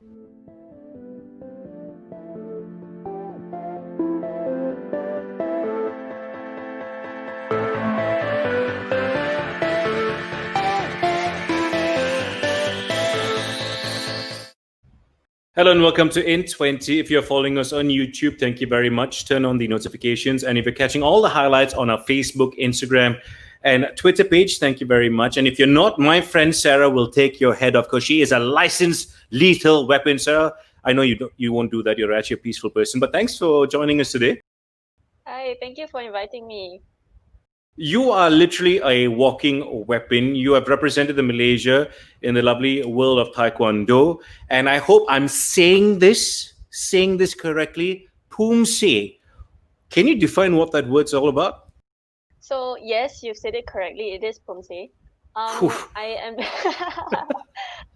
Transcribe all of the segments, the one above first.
Hello and welcome to In 20. If you're following us on YouTube, thank you very much. Turn on the notifications. And if you're catching all the highlights on our Facebook, Instagram, and Twitter page, thank you very much. And if you're not, my friend Sarah will take your head off because she is a licensed lethal weapon. Sarah, I know you won't do that. You're actually a peaceful person. But thanks for joining us today. Hi, thank you for inviting me. You are literally a walking weapon. You have represented the Malaysia in the lovely world of Taekwondo. And I hope I'm saying this correctly. POOMSAE. Can you define what that word's all about? So yes, you've said it correctly. It is POOMSAE. I am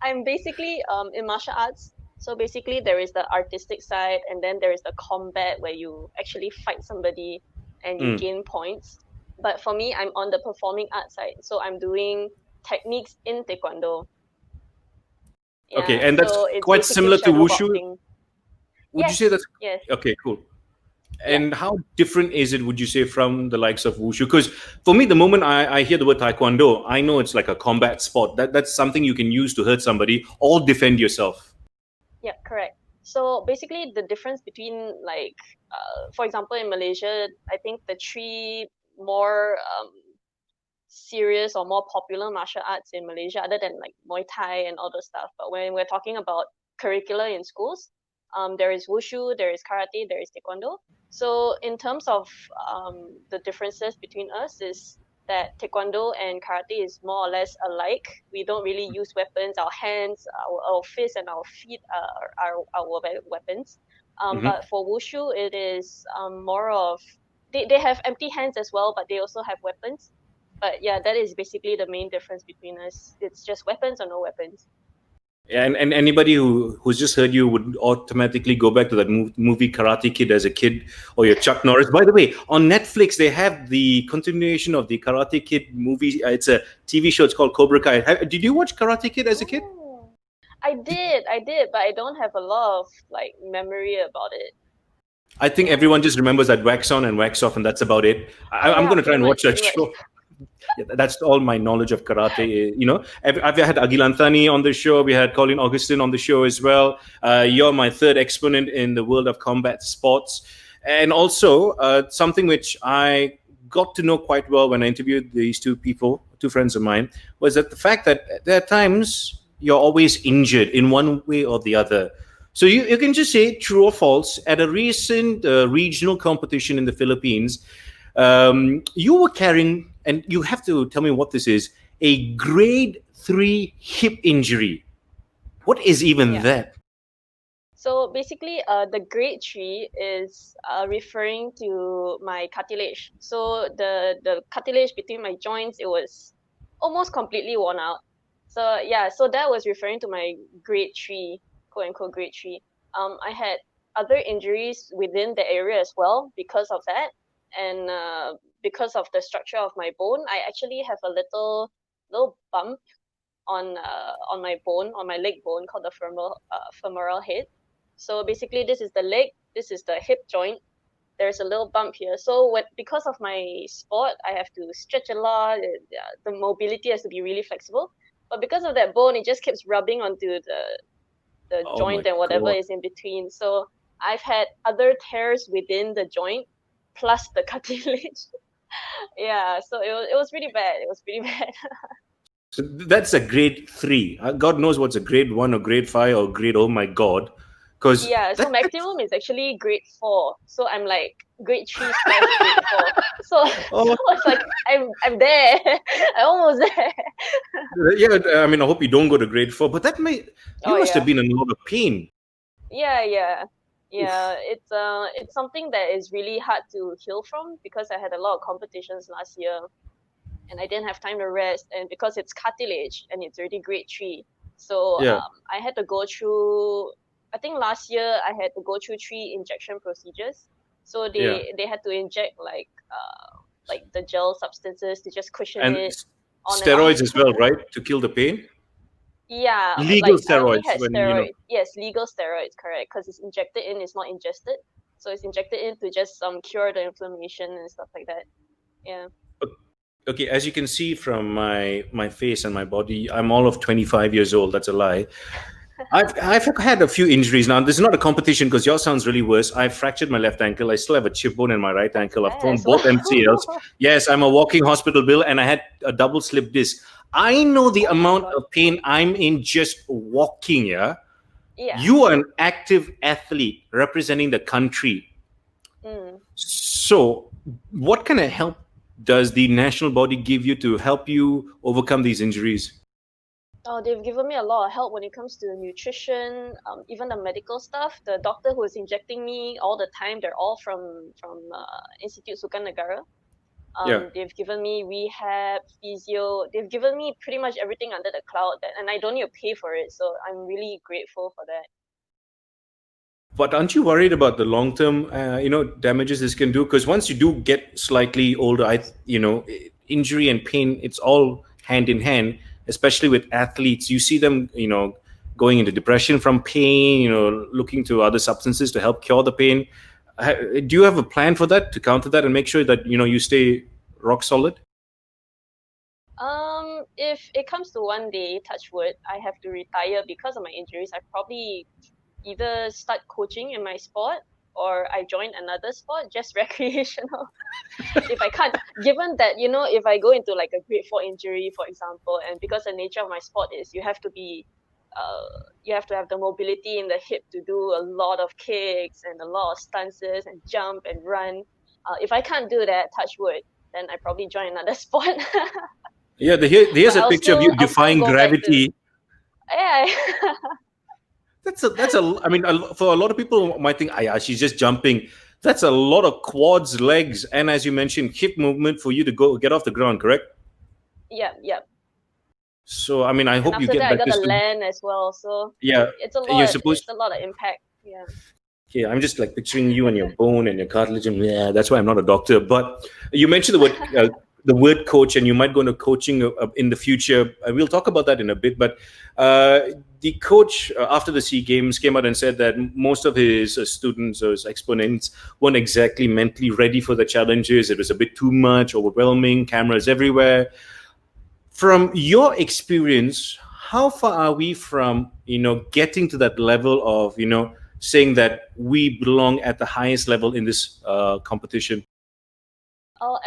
I'm basically in martial arts. So basically there is the artistic side and then there is the combat where you actually fight somebody and you gain points. But for me, I'm on the performing arts side. So I'm doing techniques in Taekwondo. Yeah, okay, and that's quite similar to Wushu? Would you say that's... Yes. Okay, cool. And how different is it, would you say, from the likes of Wushu? Because for me, the moment I hear the word Taekwondo, I know it's like a combat sport. That's something you can use to hurt somebody or defend yourself. Yeah, correct. So basically the difference between for example, in Malaysia, I think the three more serious or more popular martial arts in Malaysia, other than like Muay Thai and all those stuff. But when we're talking about curricula in schools, there is Wushu, there is Karate, there is Taekwondo. So in terms of the differences between us is that Taekwondo and Karate is more or less alike. We don't really use weapons. Our hands, our fists and our feet are our weapons. But for Wushu, it is more of... They have empty hands as well, but they also have weapons. But yeah, that is basically the main difference between us. It's just weapons or no weapons. Yeah, and anybody who's just heard you would automatically go back to that movie Karate Kid as a kid, or your Chuck Norris. By the way, on Netflix, they have the continuation of the Karate Kid movie. It's a TV show. It's called Cobra Kai. Did you watch Karate Kid as a kid? I did, but I don't have a lot of memory about it. I think everyone just remembers that wax on and wax off, and that's about it. I'm going to try and watch that show. Yeah, that's all my knowledge of karate. I've had Agilanthani on the show. We had Colin Augustin on the show as well. You're my third exponent in the world of combat sports. And also something which I got to know quite well when I interviewed these two friends of mine, was that the fact that there are times you're always injured in one way or the other. So you can just say true or false. At a recent regional competition in the Philippines, you were carrying, and you have to tell me what this is, a grade 3 hip injury. What is even that? So basically, the grade 3 is referring to my cartilage. So the cartilage between my joints, it was almost completely worn out. So yeah, so that was referring to my grade 3, quote unquote grade 3. I had other injuries within the area as well because of that. And because of the structure of my bone, I actually have a little bump on my bone, on my leg bone, called the femoral head. So basically, this is the leg, this is the hip joint. There's a little bump here. So because of my sport, I have to stretch a lot. The mobility has to be really flexible. But because of that bone, it just keeps rubbing onto the joint and whatever is in between. So I've had other tears within the joint, plus the cartilage. Yeah, so it was really bad. It was pretty bad. So that's a grade 3. God knows what's a grade 1 or grade 5 or grade, oh my God. So maximum is actually grade 4. So I'm like grade 3 / grade 4. So it's like I'm there. I'm almost there. Yeah, I mean, I hope you don't go to grade 4, but you must have been in a lot of pain. Yeah. It's something that is really hard to heal from because I had a lot of competitions last year and I didn't have time to rest, and because it's cartilage and it's already grade 3, so I had to go through, I think last year I had to go through 3 injection procedures. So they had to inject like the gel substances to just cushion it. And steroids as well, right? To kill the pain? Yeah, Legal like I only steroids had when steroids. Yes, legal steroids, correct? Because it's injected in, it's not ingested. So it's injected in to just cure the inflammation and stuff like that. Yeah. Okay, as you can see from my face and my body, I'm all of 25 years old. That's a lie. I've had a few injuries now. This is not a competition because yours sounds really worse. I fractured my left ankle. I still have a chip bone in my right That's ankle. I've bad torn as both MCLs. well. Yes, I'm a walking hospital bill, and I had a double slip disc. I know the Oh my amount god. of pain I'm in just walking. Yeah, Yeah. you are an active athlete representing the country. Mm. So, what kind of help does the national body give you to help you overcome these injuries? Oh, they've given me a lot of help when it comes to nutrition, even the medical stuff. The doctor who is injecting me all the time, they're all from Institute Sukan Negara. Yeah. They've given me rehab, physio. They've given me pretty much everything under the cloud, and I don't need to pay for it. So I'm really grateful for that. But aren't you worried about the long term, damages this can do? Because once you do get slightly older, injury and pain, it's all hand in hand. Especially with athletes, you see them, going into depression from pain. Looking to other substances to help cure the pain. Do you have a plan for that to counter that and make sure that you stay rock solid? If it comes to one day, touch wood, I have to retire because of my injuries, I probably either start coaching in my sport or I join another sport, just recreational. If I can't, given that, if I go into like a grade 4 injury, for example, and because the nature of my sport is you have to have the mobility in the hip to do a lot of kicks and a lot of stances and jump and run. If I can't do that, touch wood, then I probably join another sport. Yeah, here's But a picture of you I'll still defying go back to, gravity. yeah. I mean, for a lot of people might think, yeah, she's just jumping. That's a lot of quads, legs, and as you mentioned, hip movement for you to go get off the ground, correct? Yeah. So, I mean, I And hope you after get that, I back got to the land as well. So yeah. it's a And you're lot. supposed It's a lot of impact. Yeah. Okay, I'm just like picturing you and your bone and your cartilage, and yeah, that's why I'm not a doctor. But you mentioned the word coach, and you might go into coaching in the future. We'll talk about that in a bit. But the coach after the Sea Games came out and said that most of his students or his exponents weren't exactly mentally ready for the challenges. It was a bit too much, overwhelming, cameras everywhere. From your experience, how far are we from getting to that level of saying that we belong at the highest level in this competition?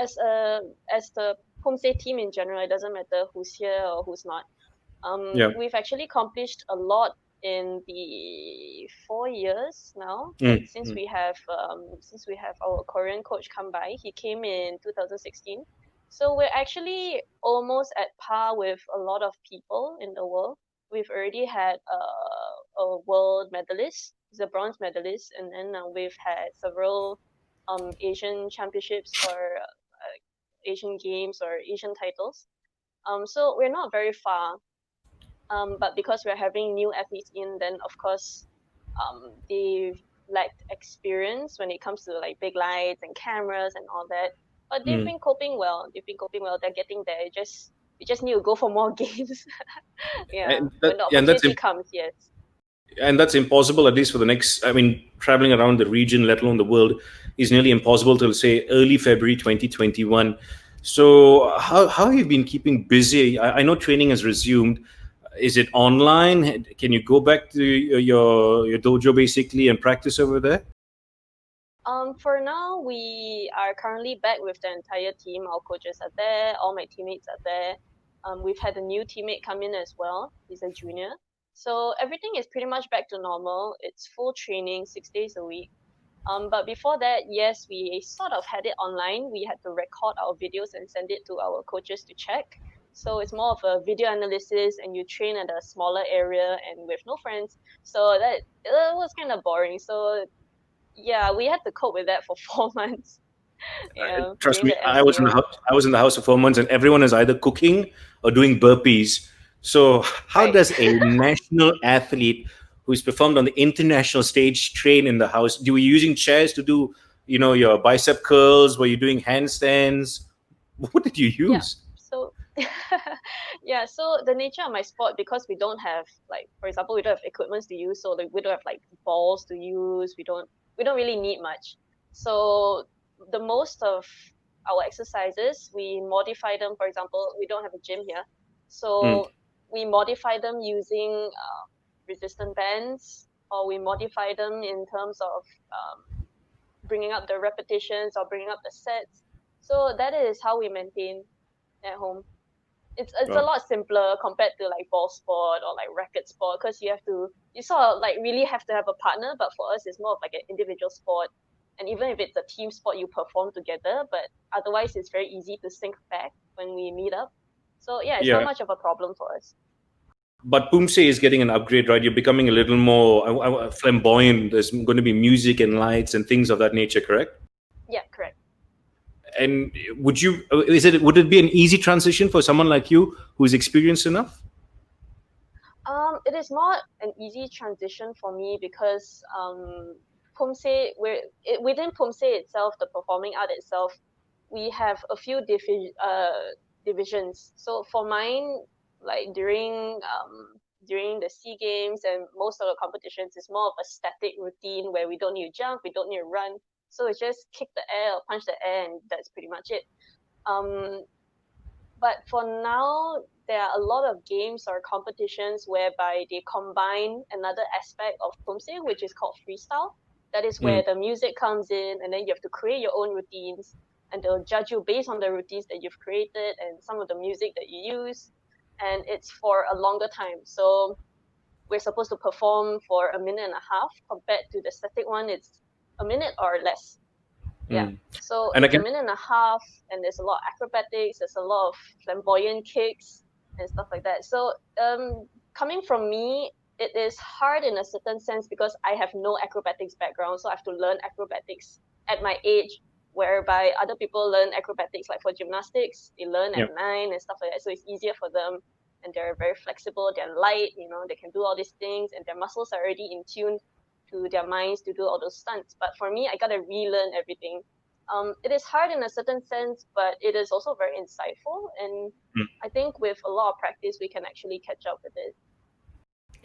As the POOMSAE team in general, it doesn't matter who's here or who's not. Yeah. We've actually accomplished a lot in the 4 years now Mm, since mm, since we have our Korean coach come by. He came in 2016, so we're actually almost at par with a lot of people in the world. We've already had a world medalist, he's a bronze medalist, and then we've had several Asian championships or Asian games or Asian titles. So we're not very far, but because we're having new athletes in, then of course, they've lacked experience when it comes to like big lights and cameras and all that. But they've mm. been coping well. They've been coping well. They're getting there. We just need to go for more games. Yeah, And when the that's opportunity comes, yes. impossible, at least for the next, I mean, traveling around the region, let alone the world, is nearly impossible till say early February 2021. So how have you been keeping busy? I know training has resumed. Is it online? Can you go back to your dojo basically and practice over there? For now, we are currently back with the entire team. Our coaches are there. All my teammates are there. We've had a new teammate come in as well. He's a junior. So everything is pretty much back to normal. It's full training, 6 days a week. But before that, yes, we sort of had it online. We had to record our videos and send it to our coaches to check. So it's more of a video analysis, and you train at a smaller area and with no friends. So that was kind of boring. So yeah, we had to cope with that for 4 months. Yeah, Trust during me, the MCO. I was in the house for 4 months, and everyone is either cooking or doing burpees. So how Right. does a national athlete who's performed on the international stage train in the house? Do you using chairs to do your bicep curls? Were you doing handstands? What did you Yeah. use? So Yeah, so the nature of my sport, because we don't have, like, for example, we don't have equipments to use, so like we don't have like balls to use. We don't really need much. So the most of our exercises, we modify them. For example, we don't have a gym here, Mm. so we modify them using resistant bands, or we modify them in terms of bringing up the repetitions or bringing up the sets. So that is how we maintain at home. It's a Wow. lot simpler compared to like ball sport or like racket sport, because you sort of like really have to have a partner. But for us, it's more of like an individual sport, and even if it's a team sport, you perform together. But otherwise, it's very easy to sync back when we meet up. So yeah, it's not Yeah. much of a problem for us. But POOMSAE is getting an upgrade, right? You're becoming a little more flamboyant. There's going to be music and lights and things of that nature, correct? Yeah, correct. And would it be an easy transition for someone like you who's experienced enough? It is not an easy transition for me because POOMSAE, within POOMSAE itself, the performing art itself, we have a few divisions. So for mine, like during the SEA Games and most of the competitions, it's more of a static routine where we don't need to jump, we don't need to run. So it's just kick the air or punch the air, and that's pretty much it. Um, but for now, there are a lot of games or competitions whereby they combine another aspect of POOMSAE, which is called freestyle. That is Mm. where the music comes in, and then you have to create your own routines, and they'll judge you based on the routines that you've created and some of the music that you use. And it's for a longer time. So we're supposed to perform for a minute and a half, compared to the static one, it's a minute or less. Yeah. Mm. So And it's a again, minute and a half, and there's a lot of acrobatics, there's a lot of flamboyant kicks and stuff like that. So coming from me, it is hard in a certain sense because I have no acrobatics background, so I have to learn acrobatics at my age, whereby other people learn acrobatics like for gymnastics, they learn at yeah. 9 and stuff like that. So it's easier for them, and they're very flexible, they're light, they can do all these things, and their muscles are already in tune to their minds to do all those stunts. But for me, I gotta relearn everything. It is hard in a certain sense, but it is also very insightful. And Mm. I think with a lot of practice, we can actually catch up with it.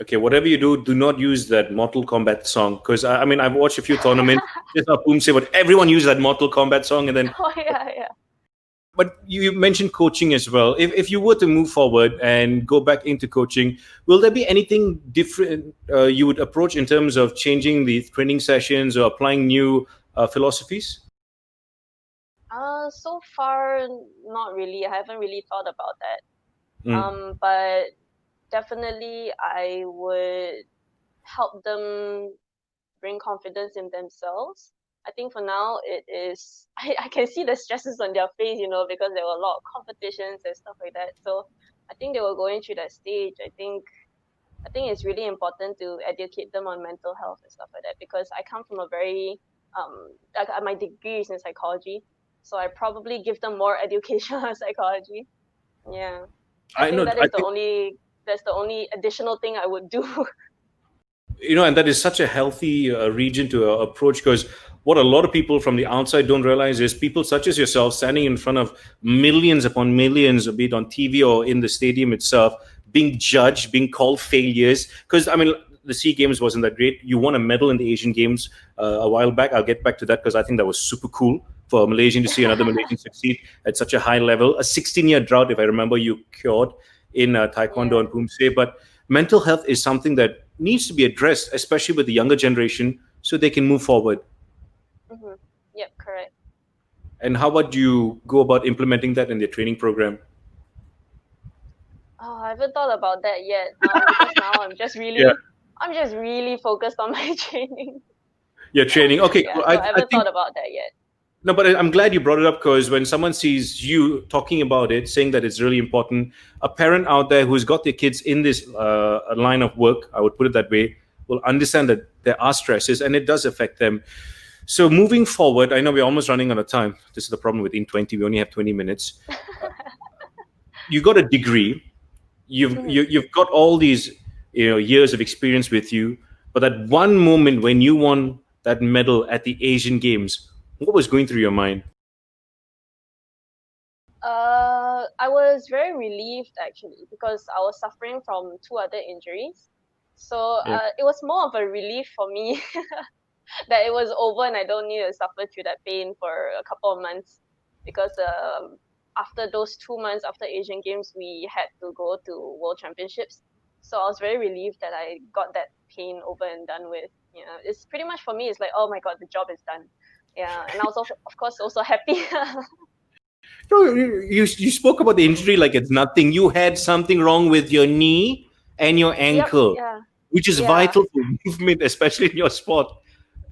Okay, whatever you do not use that Mortal Kombat song, because I mean I've watched a few tournaments. Just not POOMSAE, but everyone uses that Mortal Kombat song, and then. Oh yeah, yeah. But you mentioned coaching as well. If you were to move forward and go back into coaching, will there be anything different you would approach in terms of changing the training sessions or applying new philosophies? So far, not really. I haven't really thought about that. Mm. But definitely, I would help them bring confidence in themselves. I think for now it is I can see the stresses on their face, because there were a lot of competitions and stuff like that. So I think they were going through that stage. I think it's really important to educate them on mental health and stuff like that, because I come from a very my degree is in psychology. So I probably give them more education on psychology. Yeah. I I think know. that I is the think only that's the only additional thing I would do. and that is such a healthy region to approach, because what a lot of people from the outside don't realize is people such as yourself standing in front of millions upon millions, be it on TV or in the stadium itself, being judged, being called failures. Because I mean, the SEA Games wasn't that great. You won a medal in the Asian Games a while back. I'll get back to that because I think that was super cool for a Malaysian to see another Malaysian succeed at such a high level. A 16-year drought, if I remember, you cured in Taekwondo Yeah. and POOMSAE. But mental health is something that needs to be addressed, especially with the younger generation, so they can move forward. Mm-hmm. Yep, correct. And how about you go about implementing that in their training program? Oh, I haven't thought about that yet. Because now Yeah, I'm just really focused on my training. your training. Okay, Yeah, well, so I I haven't think thought about that yet. no, but I'm glad you brought it up, because when someone sees you talking about it, saying that it's really important, a parent out there who's got their kids in this line of work, I would put it that way, will understand that there are stresses and it does affect them. So moving forward, I know we're almost running out of time. This is the problem with In 20. We only have 20 minutes. You got a degree. Mhm. You've got all these years of experience with you, but that one moment when you won that medal at the Asian Games, what was going through your mind? I was very relieved actually because I was suffering from two other injuries. So Yeah. it was more of a relief for me that it was over and I don't need to suffer through that pain for a couple of months because after those 2 months after Asian Games, we had to go to World Championships. So I was very relieved that I got that pain over and done with. Yeah, it's pretty much for me. It's like, oh my god, the job is done. Yeah, and I was also, of course, also happy. No, you spoke about the injury like it's nothing. You had something wrong with your knee and your Yep. ankle, Yeah. which is Yeah. vital for movement, especially in your sport.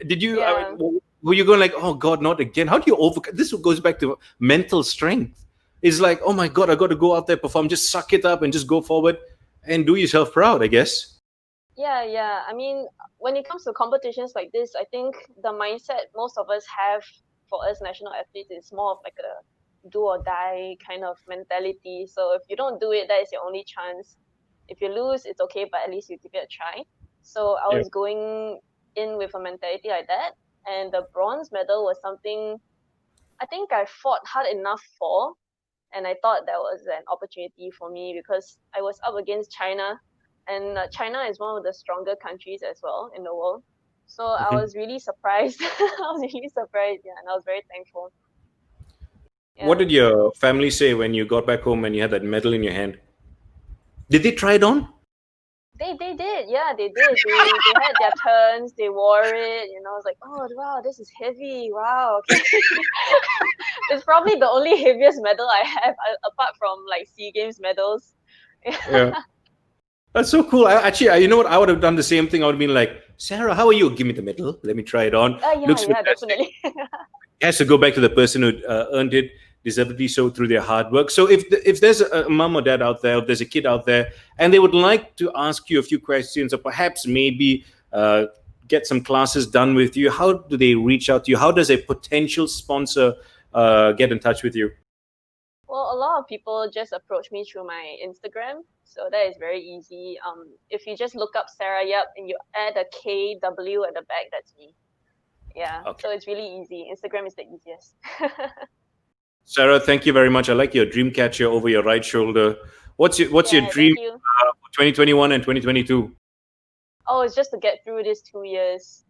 Did you? I Yeah. mean, were you going like, oh God, not again? How do you overcome? This goes back to mental strength. It's like, oh my God, I got to go out there, perform, just suck it up and just go forward and do yourself proud, I guess. Yeah, yeah. I mean, when it comes to competitions like this, I think the mindset most of us have for us national athletes is more of like a do or die kind of mentality. So if you don't do it, that is your only chance. If you lose, it's okay, but at least you give it a try. So I Yeah. was going in with a mentality like that, and the bronze medal was something I think I fought hard enough for, and I thought that was an opportunity for me because I was up against China, and China is one of the stronger countries as well in the world. So I Mhm. was really surprised. I was really surprised, yeah, and I was very thankful. What Yeah, did your family say when you got back home and you had that medal in your hand? Did they try it on? they did, yeah, they did. They had their turns. They wore it. I was like, oh wow, this is heavy. Wow, okay. It's probably the only heaviest medal I have apart from like SEA Games medals. Yeah. That's so cool. You know what? I would have done the same thing. I would have been like, Sarah, how are you? Give me the medal. Let me try it on. Yeah, Looks yeah, fantastic. definitely. It has to go back to the person who earned it, deservedly so through their hard work. So if there's a mom or dad out there, if there's a kid out there, and they would like to ask you a few questions, or perhaps maybe get some classes done with you, how do they reach out to you? How does a potential sponsor get in touch with you? Well, a lot of people just approach me through my Instagram, so that is very easy. If you just look up Sarah Yap and you add a KW at the back, that's me. Yeah, Okay. so it's really easy. Instagram is the easiest. Sarah, thank you very much. I like your dream catcher over your right shoulder. What's your Yeah, thank dream you. for 2021 and 2022? Oh, it's just to get through these 2 years,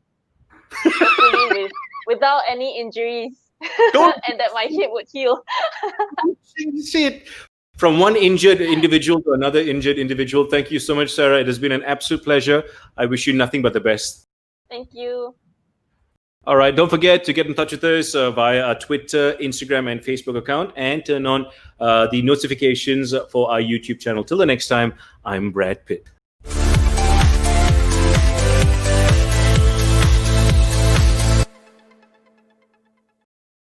hopefully without any injuries, Don't and that my hip would heal. see it from one injured individual to another injured individual. Thank you so much, Sarah. It has been an absolute pleasure. I wish you nothing but the best. Thank you. All right. Don't forget to get in touch with us via our Twitter, Instagram, and Facebook account and turn on the notifications for our YouTube channel. Till the next time, I'm Brad Pitt.